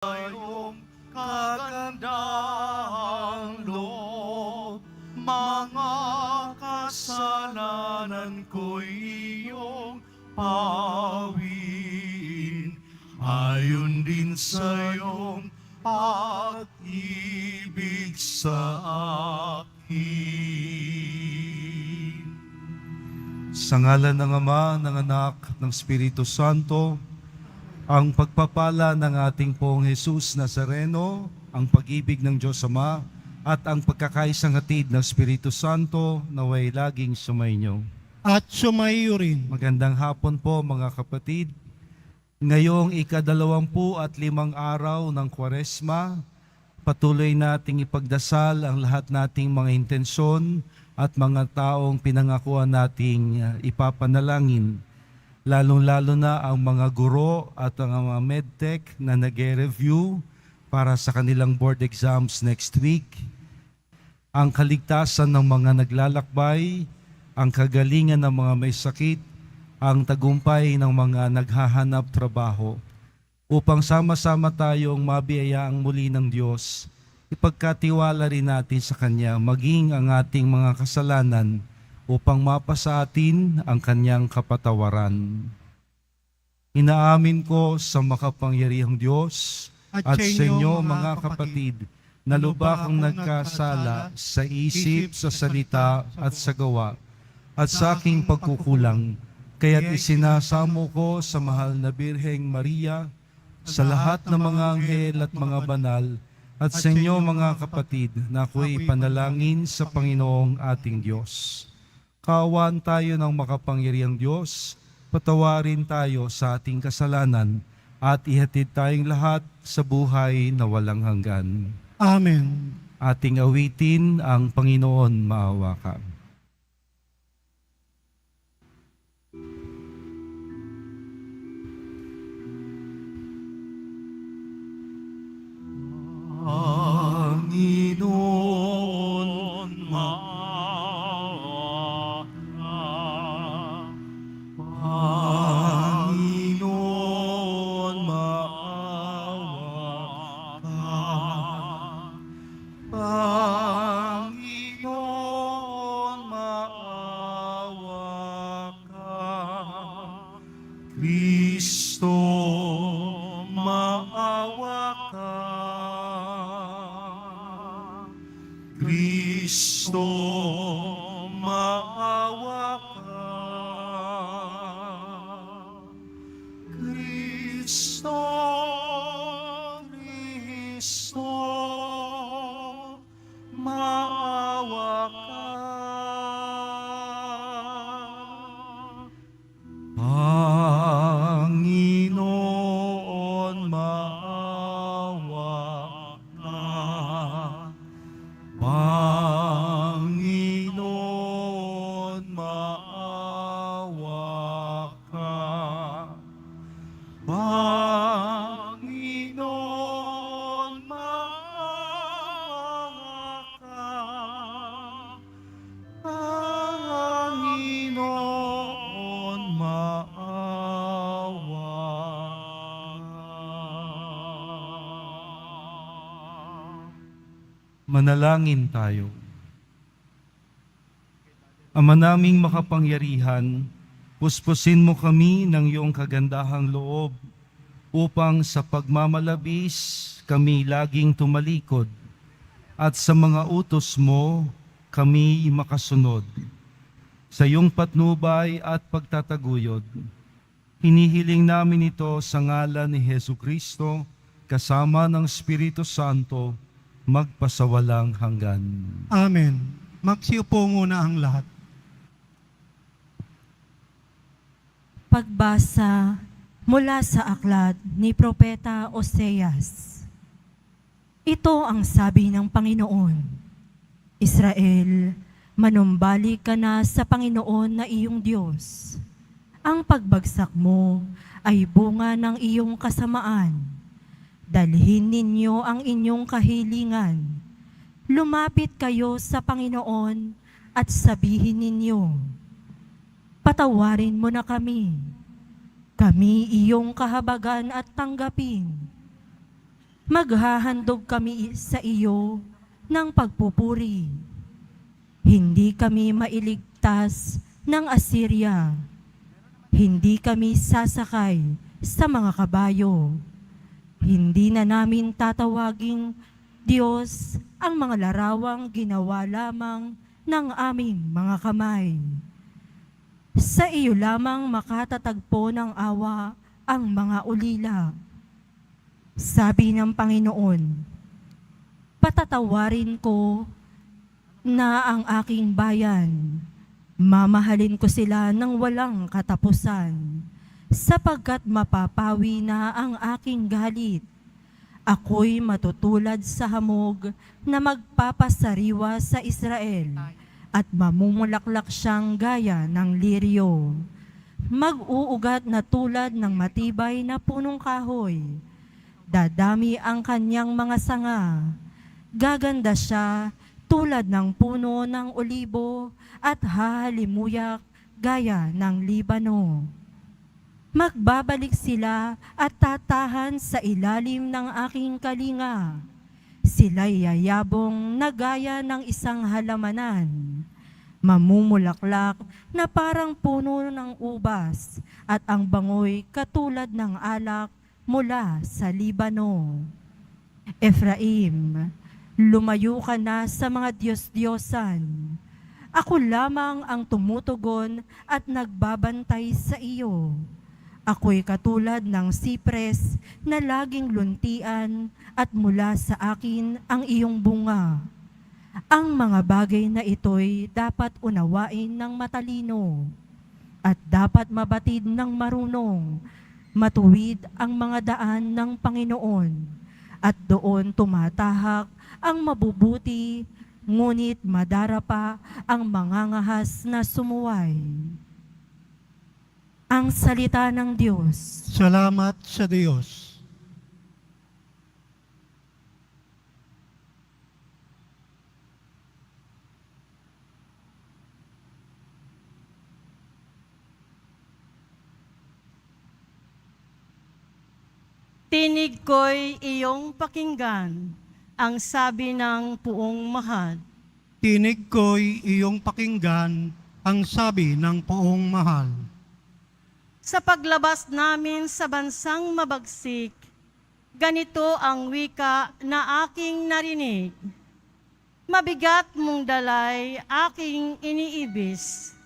iyong kagandahang loob, mga kasalanan ko'y iyong pawiin, ayon din sa iyong pag-ibig sa akin. Sa ngalan ng Ama, ng Anak, ng Espiritu Santo, ang pagpapala ng ating pong Jesus Nazareno, ang pag-ibig ng Diyos Ama, at ang pagkakaisang hatid ng Espiritu Santo naway laging sumainyo. At sumayo rin. Magandang hapon po mga kapatid. Ngayong ika-25 araw ng Kwaresma, patuloy nating ipagdasal ang lahat nating mga intensyon at mga taong pinangakuan nating ipapanalangin. Lalong-lalo na ang mga guro at ang mga medtech na nag-review para sa kanilang board exams next week. Ang kaligtasan ng mga naglalakbay, ang kagalingan ng mga may sakit, ang tagumpay ng mga naghahanap trabaho, upang sama-sama tayong mabiyayaang muli ng Diyos, ipagkatiwala rin natin sa Kanya maging ang ating mga kasalanan upang mapasa atin ang Kanyang kapatawaran. Inaamin ko sa makapangyarihang Diyos at sa inyo mga kapatid, na lubak akong nagkasala sa isip, sa salita at sa gawa, at sa aking pagkukulang. Kaya't isinasamo ko sa mahal na Birheng Maria, sa lahat ng mga anghel at mga banal, at sa inyo mga kapatid, na ako'y ipanalangin sa Panginoong ating Diyos. Kaawaan tayo ng makapangyarihang Diyos, patawarin tayo sa ating kasalanan, at ihatid tayong lahat sa buhay na walang hanggan. Amen. Ating awitin ang Panginoon maawa ka. Panginoon, maawa ka. Panginoon, maawa ka. Panginoon, maawa ka. Kristo, maawa ka. Kristo, maawa ka. Kristo, Kristo, maawa ka. Panginoon, maawa ka. Panginoon, maawa ka. Panginoon, maawa ka. Panginoon, maawa ka. Manalangin tayo. Ama naming makapangyarihan, puspusin mo kami ng iyong kagandahang loob upang sa pagmamalabis kami laging tumalikod at sa mga utos mo kami makasunod. Sa iyong patnubay at pagtataguyod, hinihiling namin ito sa ngalan ni Jesucristo kasama ng Espiritu Santo magpasawalang hanggan. Amen. Magsiupo muna ang lahat. Pagbasa mula sa aklat ni Propeta Oseas. Ito ang sabi ng Panginoon: Israel, manumbalik ka na sa Panginoon na iyong Diyos. Ang pagbagsak mo ay bunga ng iyong kasamaan. Dalhin ninyo ang inyong kahilingan. Lumapit kayo sa Panginoon at sabihin ninyo, patawarin mo na kami. Kami iyong kahabagan at tanggapin. maghahandog kami sa iyo ng pagpupuri. Hindi kami mailigtas ng Assyria. Hindi kami sasakay sa mga kabayo. Hindi na namin tatawaging Diyos ang mga larawang ginawa lamang ng aming mga kamay. Sa iyo lamang makatatagpo ng awa ang mga ulila. Sabi ng Panginoon, patatawarin ko na ang aking bayan. Mamahalin ko sila ng walang katapusan, sapagkat mapapawi na ang aking galit. Ako'y matutulad sa hamog na magpapasariwa sa Israel, at mamumulaklak siyang gaya ng liryo. Mag-uugat na tulad ng matibay na punong kahoy. Dadami ang kanyang mga sanga. Gaganda siya tulad ng puno ng olibo at hahalimuyak gaya ng Libano. Magbabalik sila at tatahan sa ilalim ng aking kalinga. Sila'y yayabong na gaya ng isang halamanan. Mamumulaklak na parang puno ng ubas at ang bangoy katulad ng alak mula sa Libano. Efraim, lumayo ka na sa mga Diyos-Diyosan. Ako lamang ang tumutugon at nagbabantay sa iyo. Ako'y katulad ng sipres na laging luntian at mula sa akin ang iyong bunga. Ang mga bagay na ito'y dapat unawain ng matalino at dapat mabatid ng marunong. Matuwid ang mga daan ng Panginoon at doon tumatahak ang mabubuti, ngunit madarapa ang mangangahas na sumuway. Ang salita ng Diyos. Salamat sa Diyos. Tinig ko'y iyong pakinggan, ang sabi ng puong mahal. Tinig ko'y iyong pakinggan, ang sabi ng poong mahal. Sa paglabas namin sa bansang mabagsik, ganito ang wika na aking narinig. Mabigat mong dalay aking iniibis.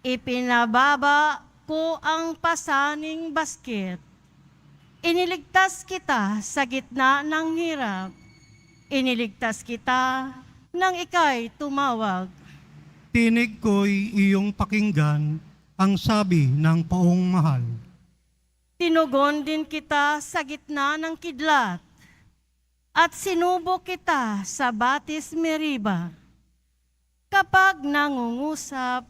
Ipinababa ko ang pasaning basket. Iniligtas kita sa gitna ng hirap. Iniligtas kita nang ika'y tumawag. Tinig ko'y iyong pakinggan, ang sabi ng poong mahal. Tinugon din kita sa gitna ng kidlat at sinubo kita sa Batis Meriba. Kapag nangungusap,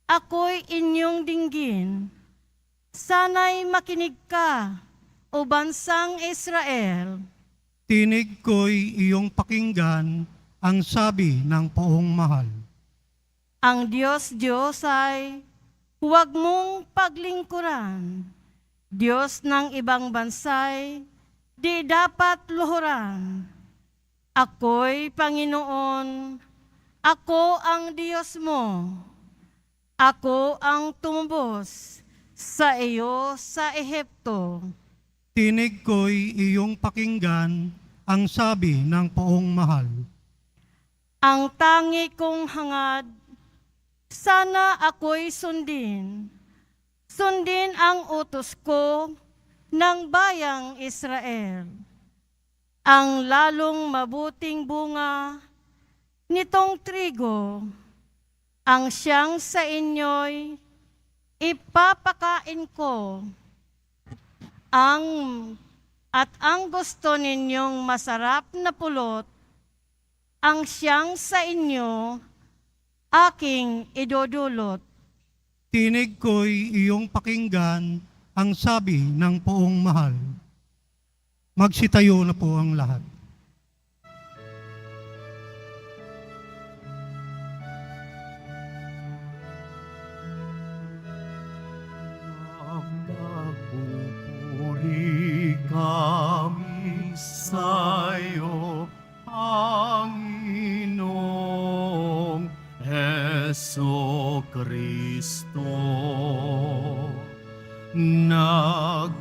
ako'y inyong dinggin. Sana'y makinig ka, o bansang Israel. Tinig ko'y iyong pakinggan, ang sabi ng poong mahal. Ang Diyos ay huwag mong paglingkuran. Diyos ng ibang bansay, di dapat luhuran. Ako'y Panginoon, ako ang Diyos mo. Ako ang tumubos sa iyo sa Ehipto. Tinig ko'y iyong pakinggan, ang sabi ng poong mahal. Ang tangi kong hangad, sana ako'y sundin. Sundin ang utos ko ng bayang Israel. Ang lalong mabuting bunga nitong trigo, ang siyang sa inyo'y ipapakain ko. Ang gusto ninyong masarap na pulot, ang siyang sa inyo, aking idudulot. Tinig ko'y iyong pakinggan, ang sabi ng poong mahal. Magsitayo na po ang lahat. Nagpupuri kami sa sa'yo, Panginoong Heso Kristo. Nagpupuri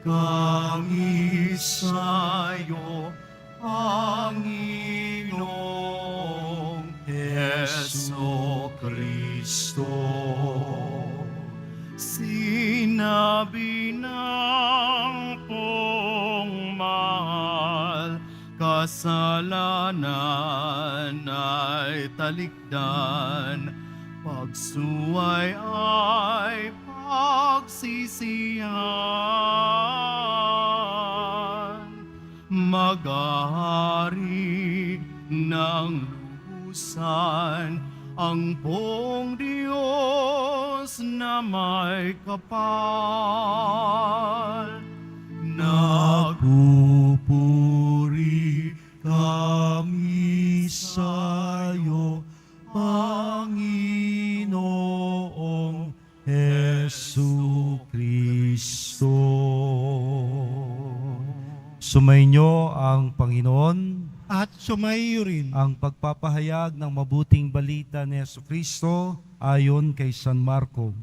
kami sa'yo, Panginoong Heso Kristo. Sinabi ng pong mahal, kasalanan ay talikdan, pagsuway ay pagsisihan. Maghahari ng lubusan ang pong Diyos na may kapal. Nagpupuri kami sa'yo, Panginoong Hesu Kristo. Sumainyo ang Panginoon. At sumaiyo rin. Ang pagpapahayag ng mabuting balita ni Yesu Kristo ayon kay San Marco.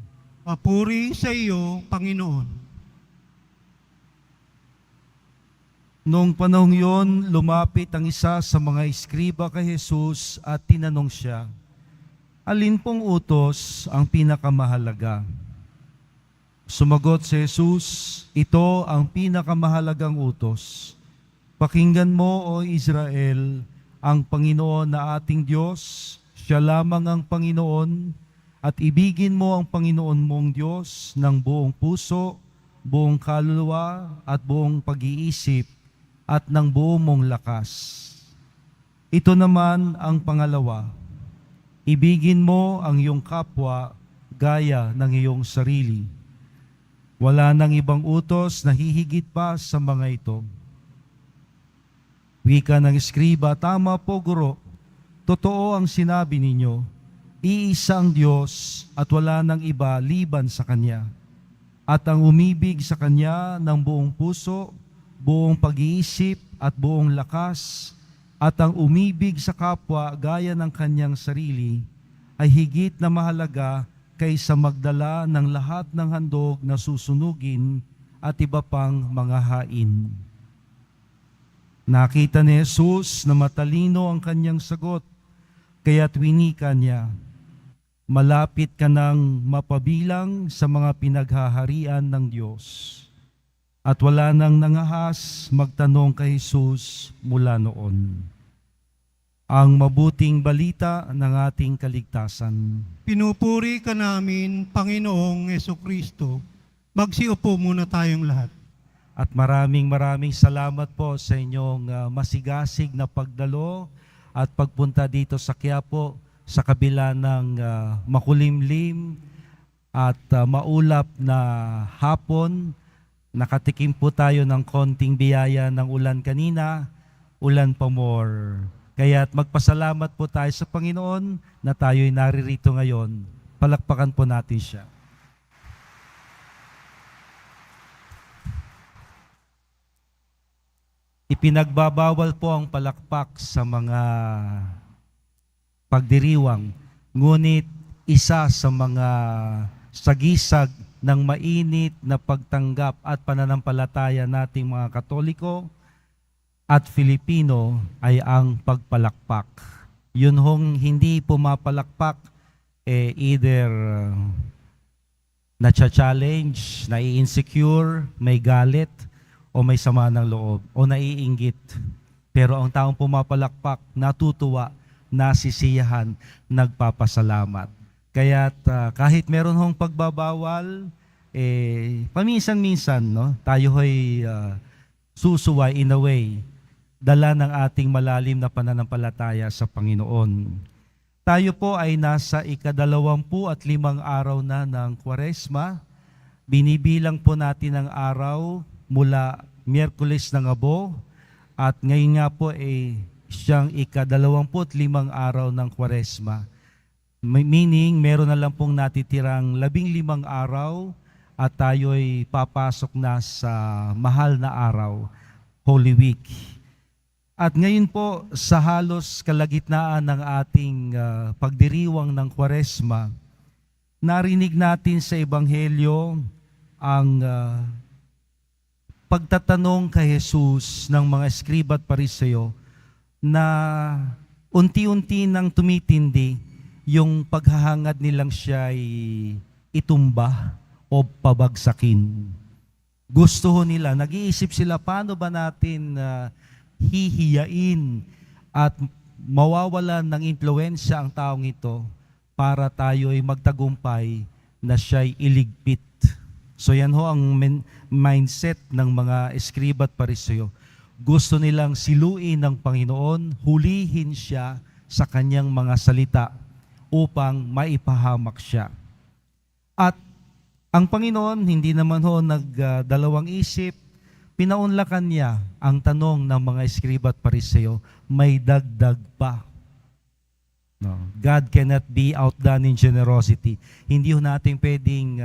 Papuri sa iyo, Panginoon. Noong panahong yon, lumapit ang isa sa mga eskriba kay Jesus at tinanong siya, alin pong utos ang pinakamahalaga? Sumagot si Jesus, ito ang pinakamahalagang utos. Pakinggan mo, O Israel, ang Panginoon na ating Diyos, siya lamang ang Panginoon, at ibigin mo ang Panginoon mong Diyos ng buong puso, buong kaluluwa, at buong pag-iisip, at ng buong mong lakas. Ito naman ang pangalawa, ibigin mo ang iyong kapwa gaya ng iyong sarili. Wala nang ibang utos na hihigit pa sa mga ito. Wika ng eskriba, tama po guro, totoo ang sinabi ninyo, iisa ang Diyos at wala nang iba liban sa Kanya. At ang umibig sa Kanya ng buong puso, buong pag-iisip at buong lakas, at ang umibig sa kapwa gaya ng kanyang sarili, ay higit na mahalaga kaysa magdala ng lahat ng handog na susunugin at iba pang mga hain. Nakita ni Jesus na matalino ang kanyang sagot, kaya't winika niya, malapit ka nang mapabilang sa mga pinaghaharian ng Diyos. At wala nang nangahas magtanong kay Jesus mula noon. Ang mabuting balita ng ating kaligtasan. Pinupuri ka namin, Panginoong Jesucristo. Magsiupo muna tayong lahat. At maraming salamat po sa inyong masigasig na pagdalo at pagpunta dito sa Quiapo sa kabila ng makulimlim at maulap na hapon. Nakatikim po tayo ng konting biyaya ng ulan kanina, ulan pa more. Kaya't magpasalamat po tayo sa Panginoon na tayo'y naririto ngayon. Palakpakan po natin siya. Ipinagbabawal po ang palakpak sa mga pagdiriwang, ngunit isa sa mga sagisag ng mainit na pagtanggap at pananampalataya nating mga Katoliko at Filipino ay ang pagpalakpak. Yun hong hindi pumapalakpak, either na-challenge, nai-insecure, may galit, o may sama ng loob, o naiinggit. Pero ang taong pumapalakpak, natutuwa, nasisiyahan, nagpapasalamat. Kaya't kahit meron hong pagbabawal, paminsan-minsan, no, tayo ho'y susuway in a way, dala ng ating malalim na pananampalataya sa Panginoon. Tayo po ay nasa ika-25 araw na ng Kwaresma. Binibilang po natin ang araw mula Miyerkules ng Abo, at ngayon nga po siyang ika-25 araw ng Kwaresma. Meaning, meron na lang pong natitirang 15 araw at tayo'y papasok na sa mahal na araw, Holy Week. At ngayon po, sa halos kalagitnaan ng ating pagdiriwang ng Kwaresma, narinig natin sa Ebanghelyo ang pagtatanong kay Jesus ng mga eskriba at pariseo na unti-unti nang tumitindi yung paghahangad nilang siya'y itumba o pabagsakin. Gusto ho nila, nag-iisip sila, paano ba natin hihiyain at mawawalan ng impluwensya ang taong ito para tayo'y magtagumpay na siya'y iligpit. So yan ho ang mindset ng mga eskriba at pariseo. Gusto nilang siluin ng Panginoon, hulihin siya sa kanyang mga salita upang maipahamak siya. At ang Panginoon, hindi naman ho nagdalawang isip, pinaunlakan niya ang tanong ng mga eskriba at pariseo, may dagdag pa. No. God cannot be outdone in generosity. Hindi ho natin pwedeng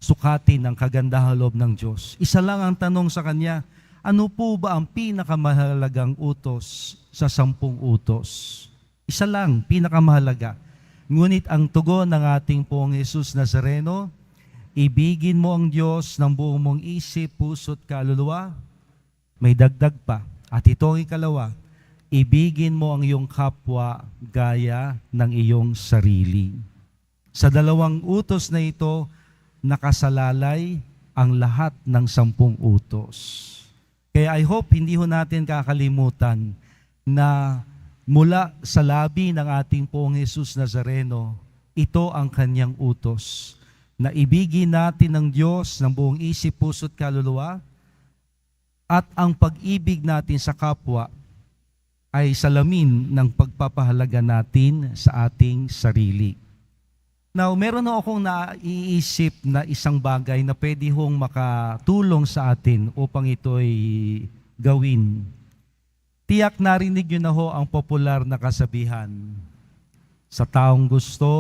sukatin ang kagandahan loob ng Diyos. Isa lang ang tanong sa Kanya, ano po ba ang pinakamahalagang utos sa 10 utos? Isa lang, pinakamahalaga. Ngunit ang tugon ng ating Poong Jesus Nazareno, ibigin mo ang Diyos ng buong mong isip, puso at kaluluwa, may dagdag pa. At ito ang ikalawa, ibigin mo ang iyong kapwa gaya ng iyong sarili. Sa dalawang utos na ito, nakasalalay ang lahat ng 10 utos. Kaya I hope hindi ho natin kakalimutan na mula sa labi ng ating Poong Jesus Nazareno, ito ang kanyang utos, na ibigin natin ng Diyos ng buong isip, puso at kaluluwa, at ang pag-ibig natin sa kapwa ay salamin ng pagpapahalaga natin sa ating sarili. Now, meron akong naiisip na isang bagay na pwede hong makatulong sa atin upang ito'y gawin. Tiyak narinig nyo na ho ang popular na kasabihan, sa taong gusto,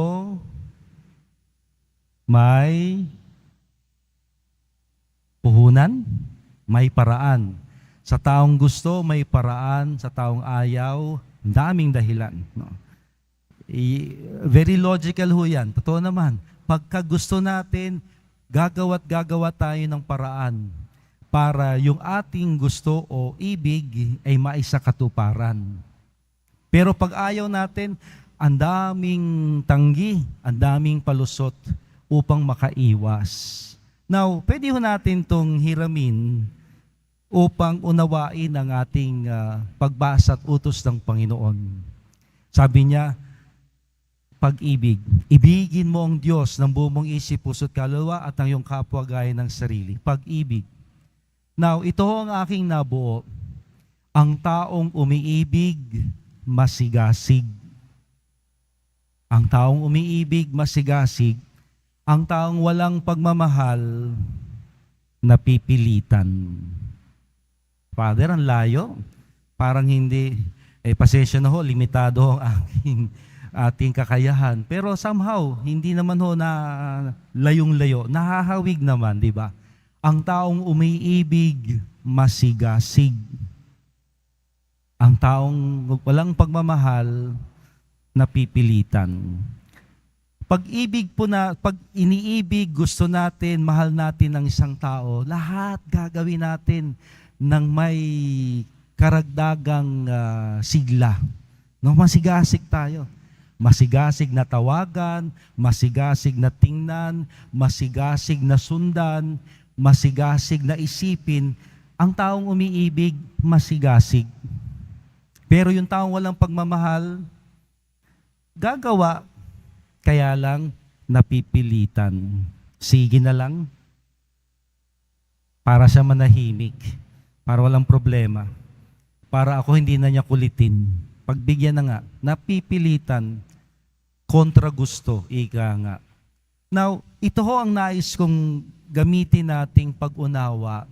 may puhunan, may paraan. Sa taong gusto, may paraan. Sa taong ayaw, daming dahilan. No? Very logical ho yan. Totoo naman. Pagka gusto natin, gagawa tayo ng paraan para yung ating gusto o ibig ay maisakatuparan. Pero pag ayaw natin, ang daming tanggi, ang daming palusot upang makaiwas. Now, pwede ho natin itong hiramin upang unawain ang ating pagbasa at utos ng Panginoon. Sabi niya, pag-ibig. Ibigin mo ang Diyos ng buong mong isip, puso at kaluluwa at ang iyong kapwa gaya ng sarili. Pag-ibig. Now, ito ang aking nabuo. Ang taong umiibig, masigasig. Ang taong umiibig, masigasig. Ang taong walang pagmamahal, napipilitan. Father, ang layo. Parang hindi, pasensya na ho, limitado ang ating kakayahan. Pero somehow, hindi naman ho na layong-layo. Nahahawig naman, di ba? Ang taong umiibig, masigasig. Ang taong walang pagmamahal, napipilitan. Pag iniibig, gusto natin, mahal natin ang isang tao, lahat gagawin natin ng may karagdagang sigla. No, masigasig tayo. Masigasig na tawagan, masigasig na tingnan, masigasig na sundan, masigasig na isipin. Ang taong umiibig, masigasig. Pero yung taong walang pagmamahal, gagawa, kaya lang napipilitan. Sige na lang, para siya manahimik, para walang problema, para ako hindi na niya kulitin. Pagbigyan na nga, napipilitan, kontra gusto, ika nga. Now, ito ho ang nais kong gamitin nating pag-unawa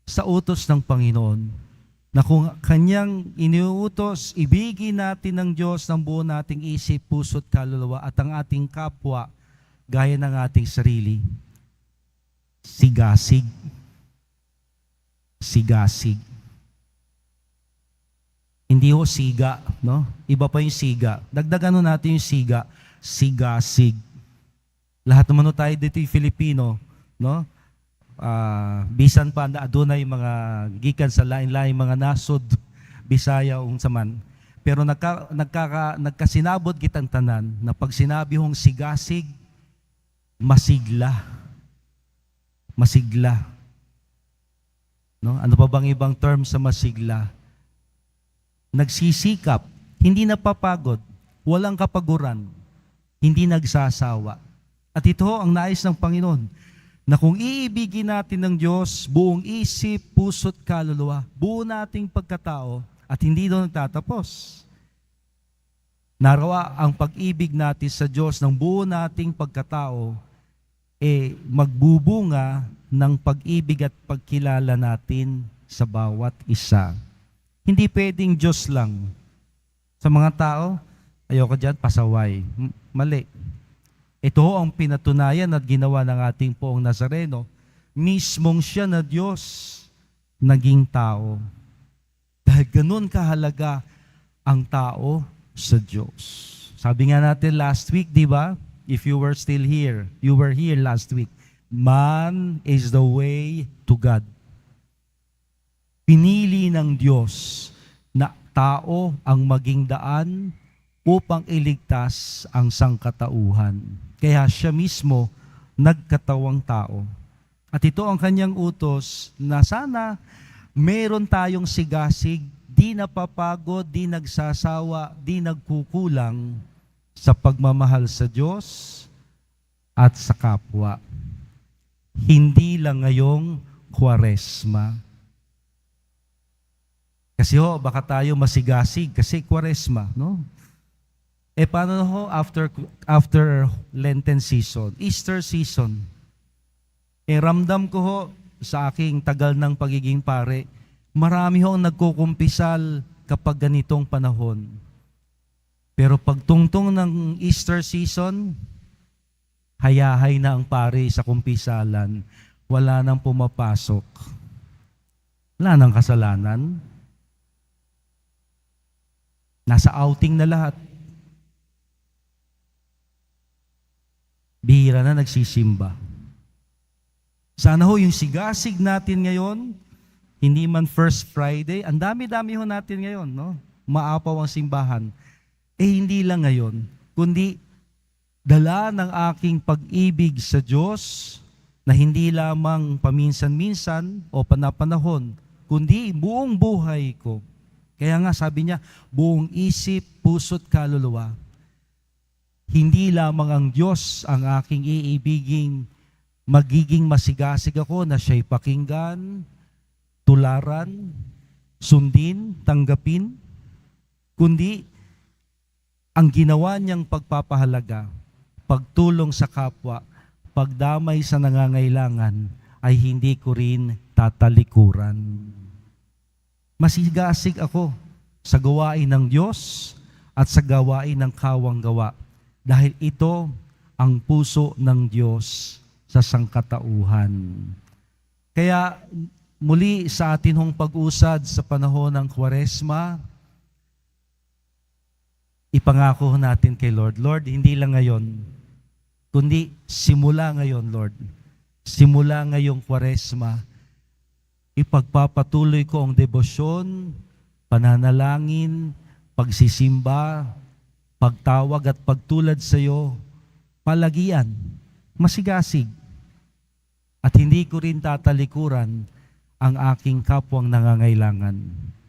sa utos ng Panginoon, na kung kanyang iniuutos, ibigin natin ng Diyos ng buo nating isip, puso at kaluluwa at ang ating kapwa gaya ng ating sarili. Sigasig. Sigasig. Hindi ho siga, no? Iba pa yung siga. Dagdagan ho natin yung siga. Sigasig. Lahat naman ho tayo dito yung Filipino, no? Bisan pa na adunay mga gikan sa lain-lain mga nasod, Bisaya ung saman. Pero nagkasinabot kitang tanan na pag sinabi hong sigasig, masigla. Masigla. No? Ano pa bang ibang term sa masigla? Nagsisikap, hindi napapagod, walang kapaguran, hindi nagsasawa. At ito ang nais ng Panginoon, na kung iibigin natin ng Diyos, buong isip, puso't kaluluwa, buo nating pagkatao, at hindi doon nagtatapos. Narawa ang pag-ibig natin sa Diyos ng buo nating pagkatao, magbubunga ng pag-ibig at pagkilala natin sa bawat isa. Hindi pwedeng Diyos lang. Sa mga tao, ayoko dyan, pasaway. Mali. Ito ang pinatunayan at ginawa ng ating poong Nazareno. Mismong siya na Diyos, naging tao. Dahil ganun kahalaga ang tao sa Diyos. Sabi nga natin last week, di ba? If you were still here, you were here last week. Man is the way to God. Pinili ng Diyos na tao ang maging daan upang iligtas ang sangkatauhan. Kaya siya mismo nagkatawang tao. At ito ang kanyang utos na sana meron tayong sigasig, di napapagod, di nagsasawa, di nagkukulang sa pagmamahal sa Diyos at sa kapwa. Hindi lang ngayong Kwaresma. Kasi baka tayo masigasig kasi Kwaresma, no? Paano ho after Lenten season, Easter season? Ramdam ko ho sa aking tagal ng pagiging pare, marami ho ang nagkukumpisal kapag ganitong panahon. Pero pagtungtong ng Easter season, hayahay na ang pare sa kumpisalan. Wala nang pumapasok. Wala nang kasalanan. Nasa outing na lahat. Bihira na nagsisimba. Sana ho yung sigasig natin ngayon, hindi man First Friday, ang dami-dami ho natin ngayon, no? Maapaw ang simbahan. Hindi lang ngayon, kundi dala ng aking pag-ibig sa Diyos na hindi lamang paminsan-minsan o panapanahon, kundi buong buhay ko. Kaya nga sabi niya, buong isip, puso't kaluluwa. Hindi lamang ang Diyos ang aking iibiging, magiging masigasig ako na siya'y pakinggan, tularan, sundin, tanggapin, kundi ang ginawa niyang pagpapahalaga, pagtulong sa kapwa, pagdamay sa nangangailangan, ay hindi ko rin tatalikuran. Masigasig ako sa gawain ng Diyos at sa gawain ng kawang gawa. Dahil ito ang puso ng Diyos sa sangkatauhan. Kaya muli sa atin hong pag-usad sa panahon ng Kwaresma, ipangako natin kay Lord, Lord, hindi lang ngayon, kundi simula ngayon, Lord. Simula ngayong Kwaresma, ipagpapatuloy ko ang debosyon, pananalangin, pagsisimba, pagtawag at pagtulad sa iyo, palagian, masigasig. At hindi ko rin tatalikuran ang aking kapwang nangangailangan,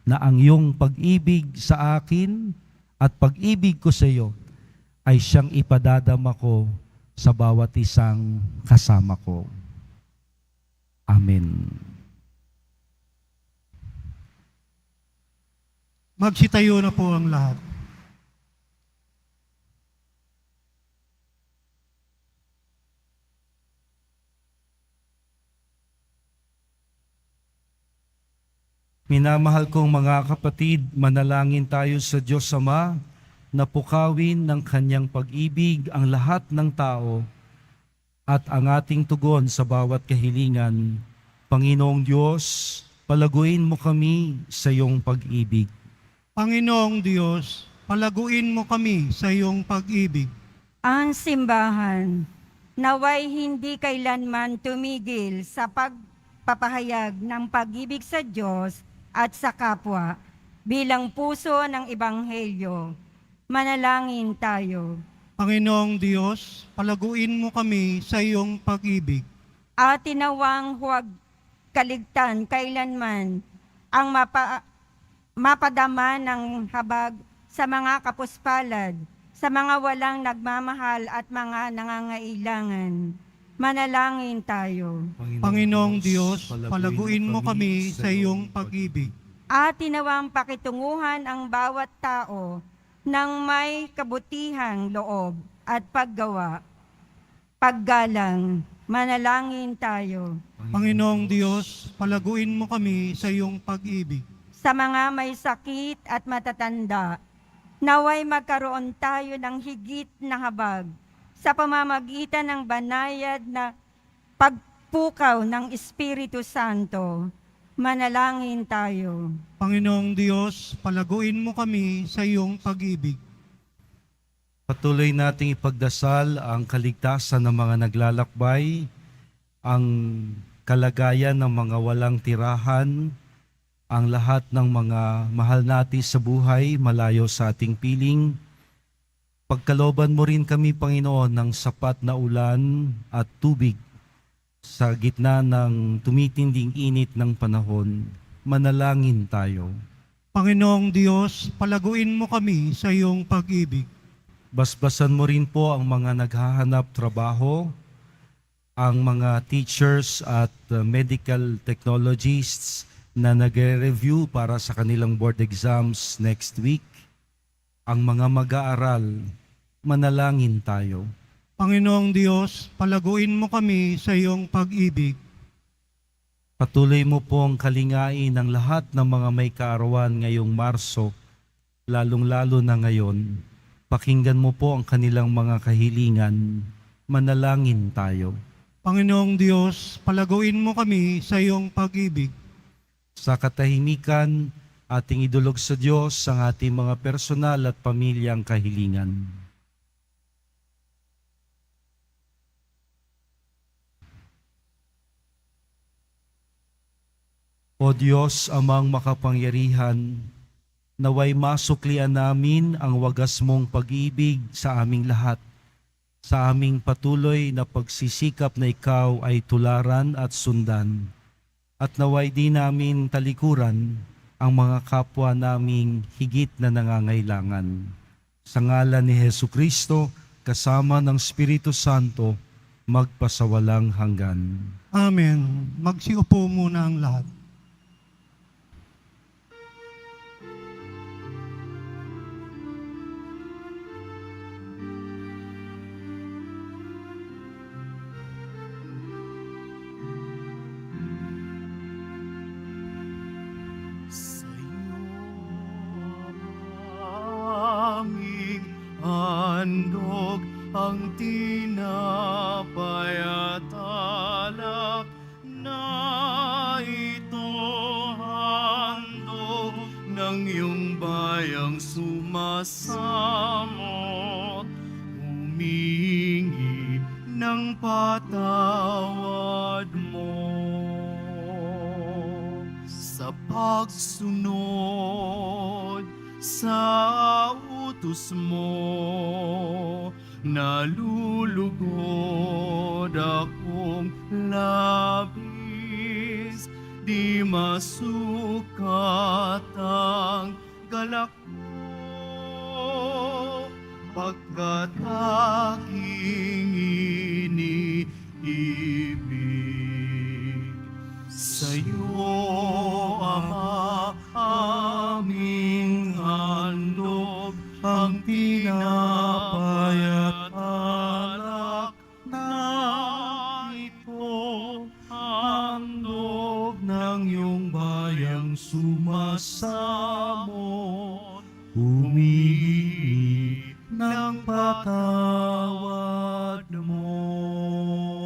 na ang iyong pag-ibig sa akin at pag-ibig ko sa iyo ay siyang ipadadama ko sa bawat isang kasama ko. Amen. Magsitayo na po ang lahat. Minamahal kong mga kapatid, manalangin tayo sa Diyos Ama na pukawin ng kanyang pag-ibig ang lahat ng tao at ang ating tugon sa bawat kahilingan. Panginoong Diyos, palaguin mo kami sa iyong pag-ibig. Panginoong Diyos, palaguin mo kami sa iyong pag-ibig. Ang simbahan, naway hindi kailanman tumigil sa pagpapahayag ng pag-ibig sa Diyos at sa kapwa bilang puso ng Ebanghelyo. Manalangin tayo. Panginoong Diyos, palaguin mo kami sa iyong pag-ibig. At tinawang huwag kaligtan kailanman ang mapadama ng habag sa mga kapuspalad, sa mga walang nagmamahal at mga nangangailangan. Manalangin tayo. Panginoong Diyos, palaguin mo kami sa iyong pag-ibig. At tinawang pakitunguhan ang bawat tao ng may kabutihang loob at paggawa. Paggalang, manalangin tayo. Panginoong Diyos, palaguin mo kami sa iyong pag-ibig. Sa mga may sakit at matatanda, naway magkaroon tayo ng higit na habag sa pamamagitan ng banayad na pagpukaw ng Espiritu Santo. Manalangin tayo. Panginoong Diyos, palaguin mo kami sa iyong pag-ibig. Patuloy nating ipagdasal ang kaligtasan ng mga naglalakbay, ang kalagayan ng mga walang tirahan, ang lahat ng mga mahal natin sa buhay malayo sa ating piling. Pagkalooban mo rin kami, Panginoon, ng sapat na ulan at tubig sa gitna ng tumitinding init ng panahon. Manalangin tayo. Panginoong Diyos, palaguin mo kami sa iyong pag-ibig. Basbasan mo rin po ang mga naghahanap trabaho, ang mga teachers at medical technologists na nagre-review para sa kanilang board exams next week, ang mga mag-aaral. Manalangin tayo. Panginoong Diyos, palaguin mo kami sa iyong pag-ibig. Patuloy mo pong kalingain ang lahat ng mga may kaarawan ngayong Marso, lalong-lalo na ngayon. Pakinggan mo po ang kanilang mga kahilingan. Manalangin tayo. Panginoong Diyos, palaguin mo kami sa iyong pag-ibig. Sa katahimikan, ating idulog sa Diyos ang ating mga personal at pamilyang kahilingan. O Diyos, amang makapangyarihan, naway masuklian namin ang wagas mong pag-ibig sa aming lahat, sa aming patuloy na pagsisikap na ikaw ay tularan at sundan, at naway di namin talikuran ang mga kapwa naming higit na nangangailangan. Sa ngalan ni Jesucristo, kasama ng Espiritu Santo, magpasawalang hanggan. Amen. Magsiupo muna ang lahat. Aming handog ang tinapay at alak na ito, handog ng iyong bayang sumasamot, humingi ng patawad mo sa pagsunod sa utos mo. Nalulugod akong labis, di masukat ang galak mo, pagkat aking iniibig. Sa'yo, Ama, aming handog ang tinapay at alak na ito, handog ng iyong bayang sumasamot, humingi ng patawad mo.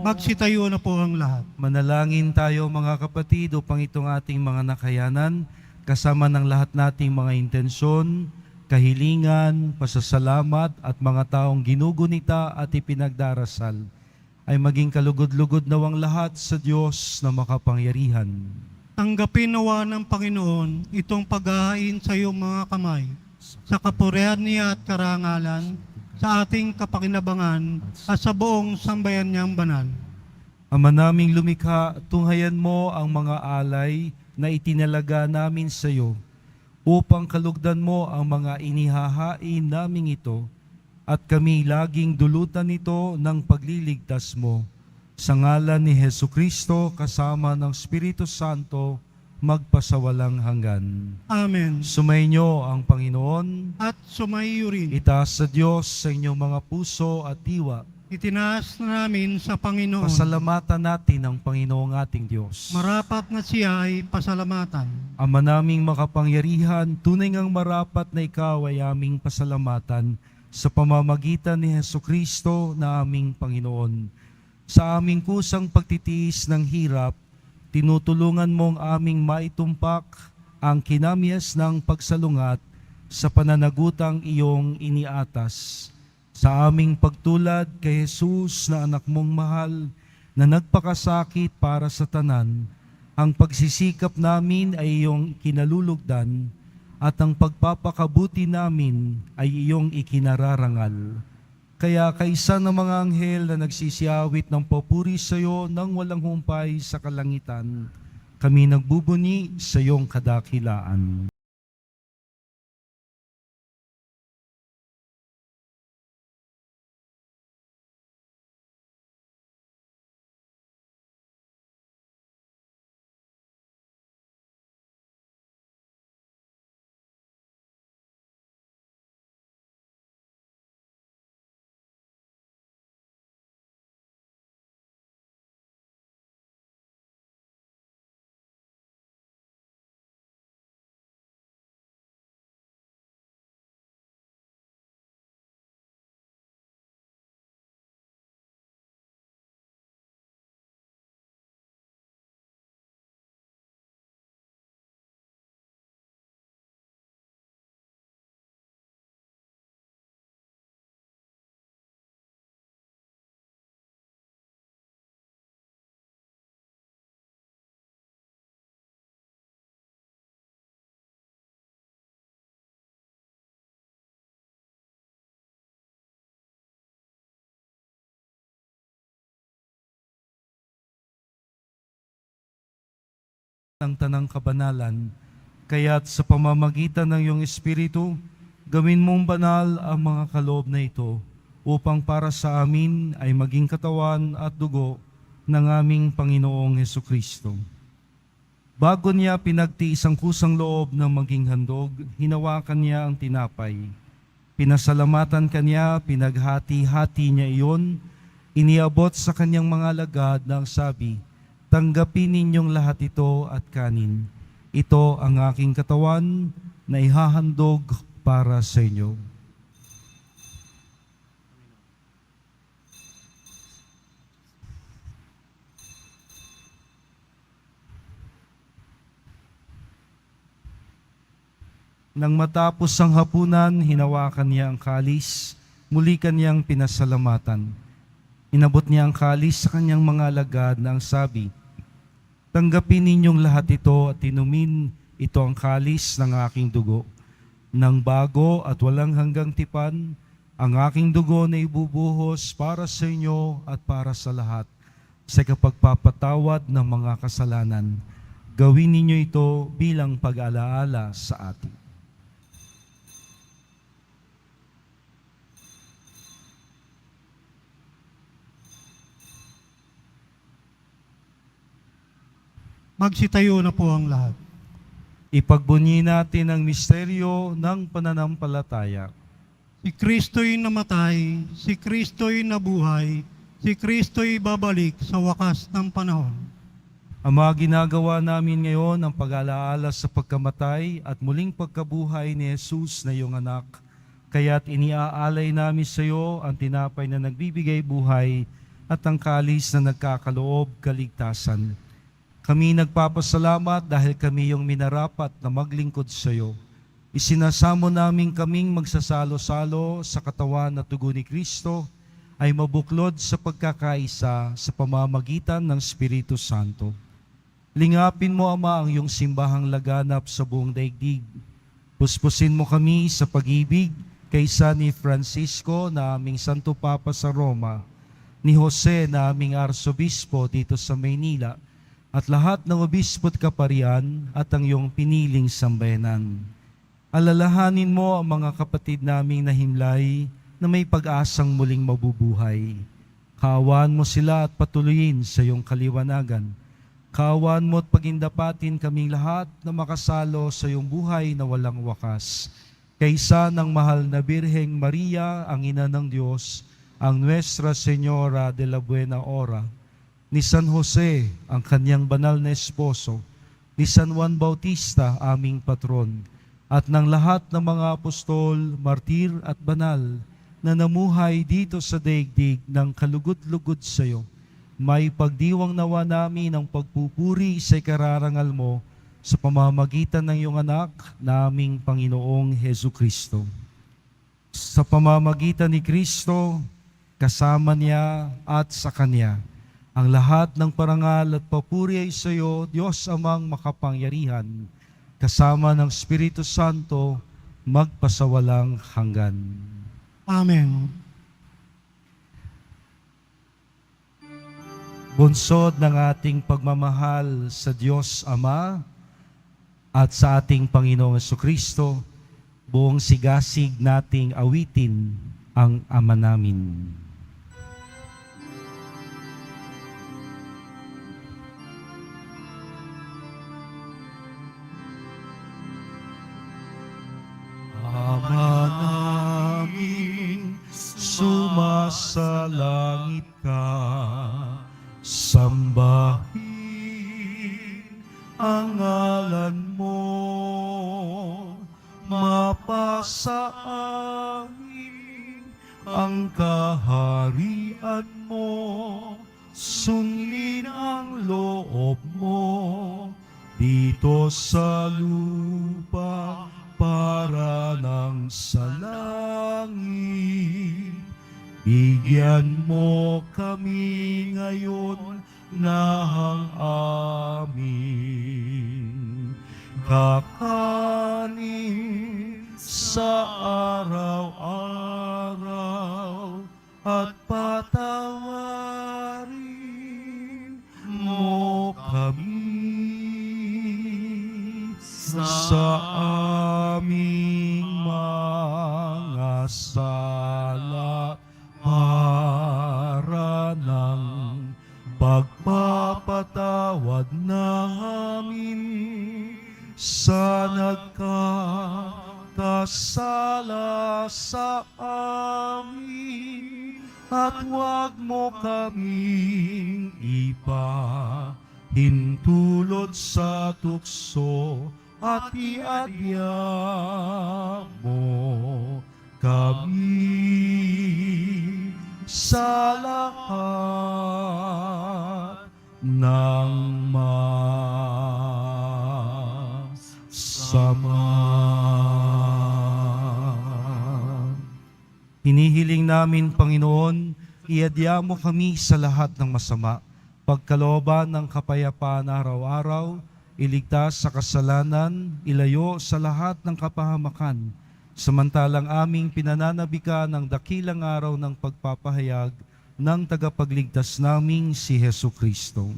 Magsitayo na po ang lahat. Manalangin tayo mga kapatid upang itong ating mga nakayanan, kasama ng lahat nating mga intensyon, kahilingan, pasasalamat at mga taong ginugunita at ipinagdarasal, ay maging kalugod-lugod nawang lahat sa Diyos na makapangyarihan. Tanggapin nawa ng Panginoon itong paghahain sa iyong mga kamay, sa kapurihan niya at karangalan, sa ating kapakinabangan at sa buong sambayan niyang banal. Ama naming lumikha, tunghayan mo ang mga alay na itinalaga namin sa iyo, upang kalugdan mo ang mga inihahain naming ito, at kami laging dulutan nito ng pagliligtas mo. Sa ngalan ni Hesukristo, kasama ng Espiritu Santo, magpasawalang hanggan. Amen. Sumainyo ang Panginoon. At sumayo rin. Itaas sa Diyos sa inyong mga puso at diwa. Itinaas na namin sa Panginoon. Pasalamatan natin ang Panginoong ating Diyos. Marapat na siya ay pasalamatan. Ama naming makapangyarihan, tunay ngang marapat na ikaw ay aming pasalamatan sa pamamagitan ni Hesukristo na aming Panginoon. Sa aming kusang pagtitiis ng hirap, tinutulungan mong aming maitumpak ang kinamyas ng pagsalungat sa pananagutang iyong iniatas. Sa aming pagtulad kay Jesus na anak mong mahal na nagpakasakit para sa tanan, ang pagsisikap namin ay iyong kinalulugdan at ang pagpapakabuti namin ay iyong ikinararangal. Kaya kaisa ng mga anghel na nagsisiyawit ng papuri sa iyo nang walang humpay sa kalangitan, kami nagbubuni sa iyong kadakilaan. Ng tanang kabanalan, kaya't sa pamamagitan ng iyong Espiritu, gawin mong banal ang mga kaloob na ito, upang para sa amin ay maging katawan at dugo ng aming Panginoong Hesukristo. Bago niya pinagtiis ang kusang loob ng maging handog, hinawakan niya ang tinapay. Pinasalamatan kanya, pinaghati-hati niya iyon, iniabot sa kanyang mga alagad na ang sabi, "Tanggapin ninyong lahat ito at kanin. Ito ang aking katawan na ihahandog para sa inyo." Nang matapos ang hapunan, hinawakan niya ang kalis, muli kanyang pinasalamatan. Inabot niya ang kalis sa kanyang mga alagad na ang sabi, "Tanggapin ninyong lahat ito at inumin, ito ang kalis ng aking dugo. Nang bago at walang hanggang tipan, ang aking dugo na ibubuhos para sa inyo at para sa lahat, sa kapagpapatawad ng mga kasalanan. Gawin ninyo ito bilang pag-alaala sa atin." Magsitayo na po ang lahat. Ipagbunyi natin ang misteryo ng pananampalataya. Si Kristo'y namatay, si Kristo'y nabuhay, si Kristo'y babalik sa wakas ng panahon. Ama, ginagawa namin ngayon ang pag-alaala sa pagkamatay at muling pagkabuhay ni Jesus na iyong anak. Kaya't iniaalay namin sa iyo ang tinapay na nagbibigay buhay at ang kalis na nagkakaloob kaligtasan. Kami nagpapasalamat dahil kami yung minarapat na maglingkod sa iyo. Isinasamo namin kaming magsasalo-salo sa katawan at dugo ni Kristo ay mabuklod sa pagkakaisa sa pamamagitan ng Espiritu Santo. Lingapin mo, Ama, ang iyong simbahang laganap sa buong daigdig. Puspusin mo kami sa pag-ibig kaysa ni Francisco na aming Santo Papa sa Roma, ni Jose na aming Arsobispo dito sa Maynila, at lahat ng obispo at kaparian at ang iyong piniling sambayanan. Alalahanin mo ang mga kapatid naming nahimlay na may pag-asang muling mabubuhay. Kaawaan mo sila at patuloyin sa iyong kaliwanagan. Kaawaan mo at pagindapatin kaming lahat na makasalo sa iyong buhay na walang wakas. Kaysa ng mahal na Birheng Maria, ang Ina ng Diyos, ang Nuestra Señora de la Buena Hora, ni San Jose, ang kanyang banal na esposo, ni San Juan Bautista, aming patron, at ng lahat ng mga apostol, martir at banal na namuhay dito sa daigdig ng kalugod-lugod sa iyo, may pagdiwang nawa namin ang pagpupuri sa ikararangal mo sa pamamagitan ng iyong anak na aming Panginoong Hesukristo. Sa pamamagitan ni Kristo, kasama niya at sa Kanya, ang lahat ng parangal at papuri ay sa iyo, Diyos Amang makapangyarihan, kasama ng Espiritu Santo, magpasawalang hanggan. Amen. Bunsod ng ating pagmamahal sa Diyos Ama at sa ating Panginoong Jesucristo, buong sigasig nating awitin ang Ama namin. Ama namin, sumasalangit ka, sambahin ang ngalan mo, mapasa amin ang kaharian mo, sundin ang loob mo, dito sa lupa para ng sa langit. Bigyan mo kami ngayon ng amin kakanin sa araw-araw, at patawarin mo kami sa aming mga sala, para ng pagpapatawad namin sa nagkakasala sa amin, at huwag mo kaming ipahintulot sa tukso, at iadya mo kami sa lahat ng masama. Hinihiling namin, Panginoon, iadya mo kami sa lahat ng masama, pagkalooban ng kapayapaan araw-araw, iligtas sa kasalanan, ilayo sa lahat ng kapahamakan, samantalang aming pinananabikan ng dakilang araw ng pagpapahayag ng tagapagligtas naming si Hesukristo.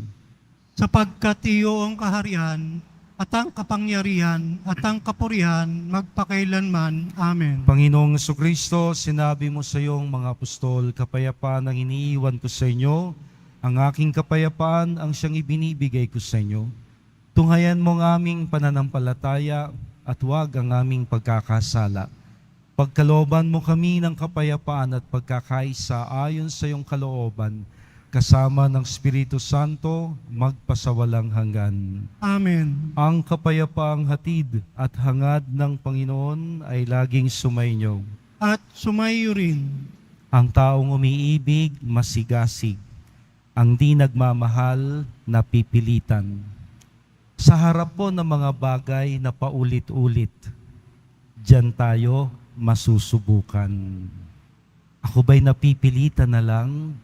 Sapagkat iyo ang kaharian, at ang kapangyarihan, at ang kapurihan, magpakailanman. Amen. Panginoong Hesukristo, sinabi mo sa iyong mga apostol, kapayapaan ang iniiwan ko sa inyo, ang aking kapayapaan ang siyang ibinibigay ko sa inyo. Tunghayan mo ang aming pananampalataya at huwag ang aming pagkakasala. Pagkalooban mo kami ng kapayapaan at pagkakaisa ayon sa iyong kalooban, kasama ng Espiritu Santo, magpasawalang hanggan. Amen. Ang kapayapaang hatid at hangad ng Panginoon ay laging sumainyo. At sumayo rin. Ang taong umiibig, masigasig. ang di nagmamahal na pipilitan. Sa harap po ng mga bagay na paulit-ulit, diyan tayo masusubukan. Ako ba'y napipilitan na lang?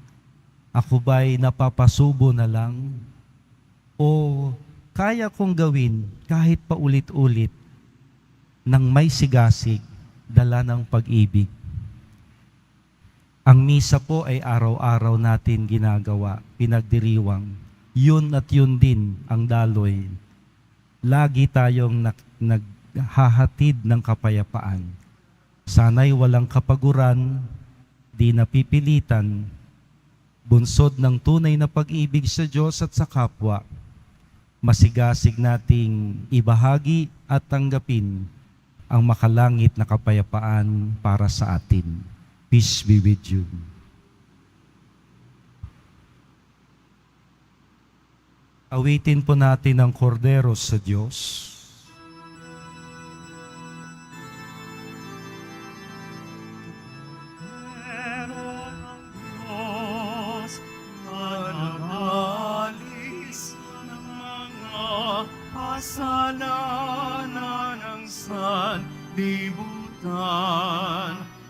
Ako ba'y napapasubo na lang? O kaya kong gawin kahit paulit-ulit nang may sigasig, dala ng pag-ibig? Ang misa po ay araw-araw natin ginagawa, pinagdiriwang. Yun at yun din ang daloy. Lagi tayong naghahatid ng kapayapaan. Sana'y walang kapaguran, di napipilitan, bunsod ng tunay na pag-ibig sa Diyos at sa kapwa, masigasig nating ibahagi at tanggapin ang makalangit na kapayapaan para sa atin. Peace be with you. Awitin po natin ang kordero sa Diyos. Kasalanan ng sanlibutan,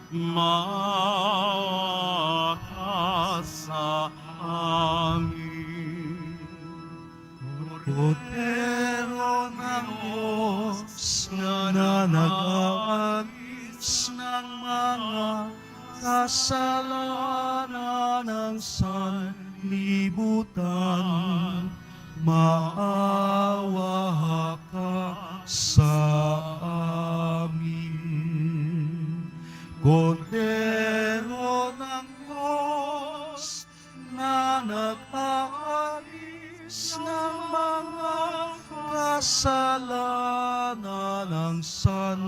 maawa ka sa amin. Kordero ng Diyos na nag-aalis ng mga kasalanan ng sanlibutan, maawa ka sa amin. Kordero ng Diyos na nag-aalis ng mga kasalanan ng sanlibutan,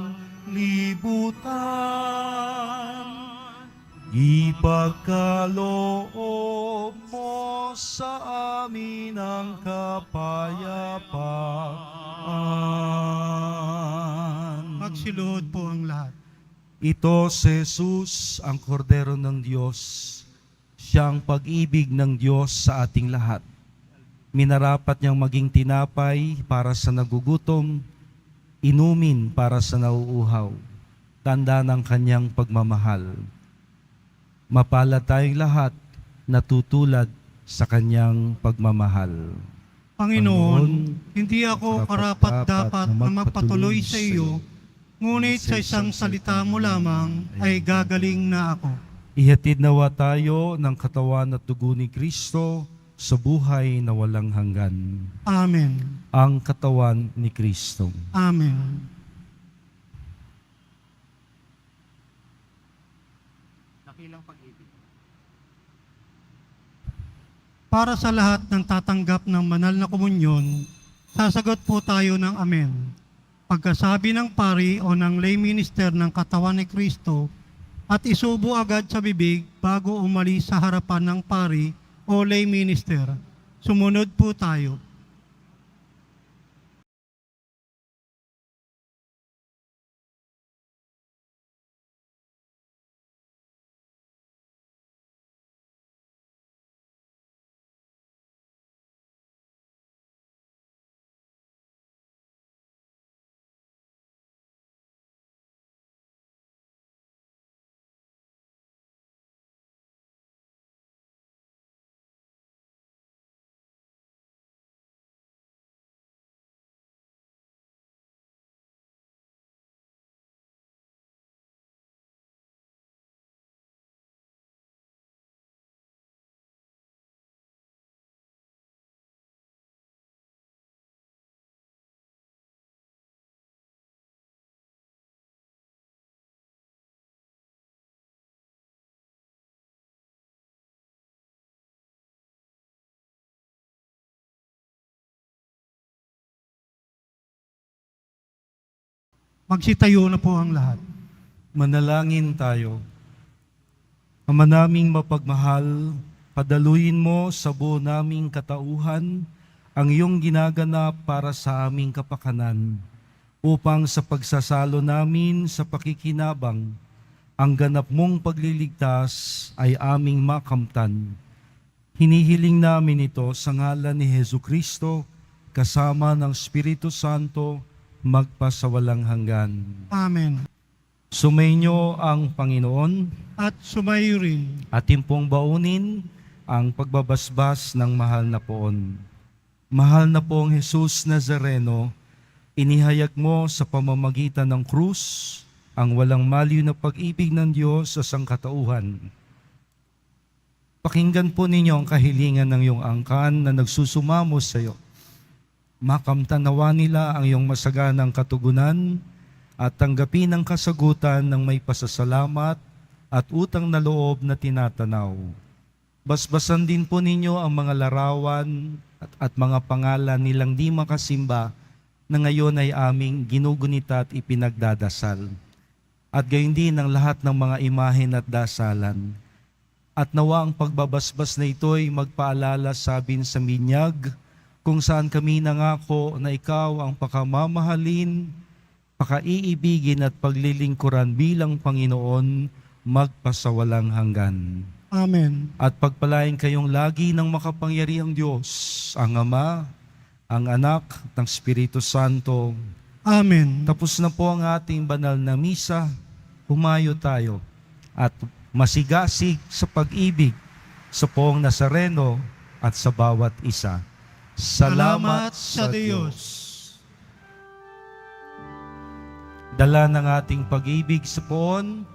ipagkaloob mo sa amin ang kapayapaan. Magsiluhod po ang lahat. Ito si Jesus, ang kordero ng Diyos, siyang pag-ibig ng Diyos sa ating lahat. Minarapat niyang maging tinapay para sa nagugutom, inumin para sa nauuhaw, tanda ng kanyang pagmamahal. Mapalad tayong lahat na tutulad sa kanyang pagmamahal. Panginoon, hindi ako karapat-dapat na magpatuloy sa iyo, ngunit sa isang salita mo lamang ay gagaling na ako. Ihatid nawa tayo ng katawan at dugo ni Kristo sa buhay na walang hanggan. Amen. Ang katawan ni Kristo. Amen. Para sa lahat ng tatanggap ng banal na komunyon, sasagot po tayo ng Amen. Pagkasabi ng pari o ng lay minister ng katawan ni Kristo at isubo agad sa bibig bago umalis sa harapan ng pari o lay minister. Sumunod po tayo. Magsitayo na po ang lahat. Manalangin tayo. Ama naming mapagmahal, padaluin mo sa buo naming katauhan ang iyong ginaganap para sa aming kapakanan, upang sa pagsasalo namin sa pakikinabang, ang ganap mong pagliligtas ay aming makamtan. Hinihiling namin ito sa ngalan ni Hesu Kristo, kasama ng Espiritu Santo, magpasawalang hanggan. Amen. Sumainyo ang Panginoon At sumayo rin. at timpong baunin ang pagbabasbas ng mahal na poon. Mahal na poong Jesus Nazareno, inihayag mo sa pamamagitan ng krus ang walang maliw na pag-ibig ng Diyos sa sangkatauhan. Pakinggan po ninyo ang kahilingan ng iyong angkan na nagsusumamo sa iyo. Makamtanawa nila ang iyong masaganang katugunan at tanggapin ang kasagutan ng may pasasalamat at utang na loob na tinatanaw. Basbasan din po ninyo ang mga larawan at mga pangalan nilang di makasimba na ngayon ay aming ginugunita at ipinagdadasal. At gayon din ang lahat ng mga imahen at dasalan. At nawa ang pagbabasbas na ito'y magpaalala sa amin sa minyag, kung saan kami nangako na ikaw ang pakamamahalin, pakaiibigin at paglilingkuran bilang Panginoon magpasawalang hanggan. Amen. At pagpalain kayong lagi ng makapangyarihang Diyos, ang Ama, ang Anak, ng Espiritu Santo. Amen. Tapos na po ang ating banal na misa, humayo tayo at masigasig sa pag-ibig sa poong Nazareno at sa bawat isa. Salamat sa Diyos. Dala ng ating pag-ibig sa poon,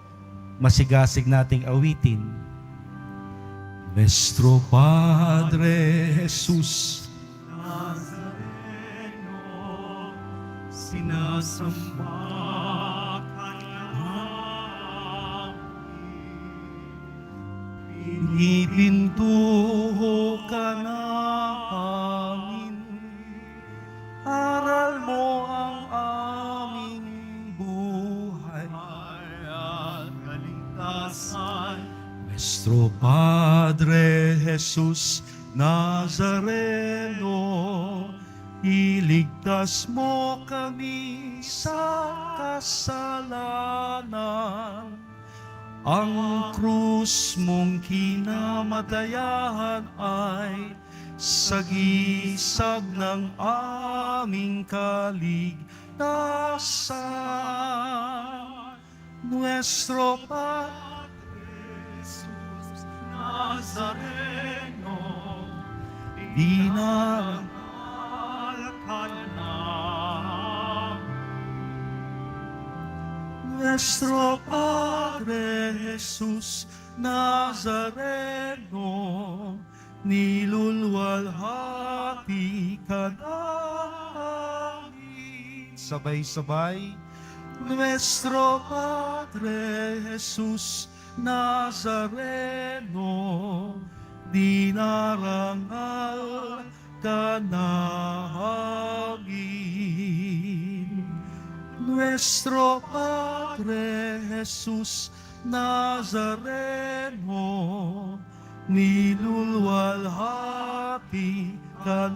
masigasig nating awitin. Nuestro Padre Jesus, Nazareno, sinasamba ka namin. pinipintuho ka namin, aral mo ang aming buhay. At kaligtasan, Nuestro Padre Jesus Nazareno, iligtas mo kami sa kasalanan. Ang krus mong kinamatayan ay sagisag ng aming kaligtasan. Nuestro Padre Jesus Nazareno, Dinang ka namin. Nuestro Padre Jesus Nazareno, nilulwalhati ka namin. Sabay-sabay. Nuestro Padre Jesus Nazareno, dinarangal ka namin. Nuestro Padre Jesus Nazareno, nilulwalhati ka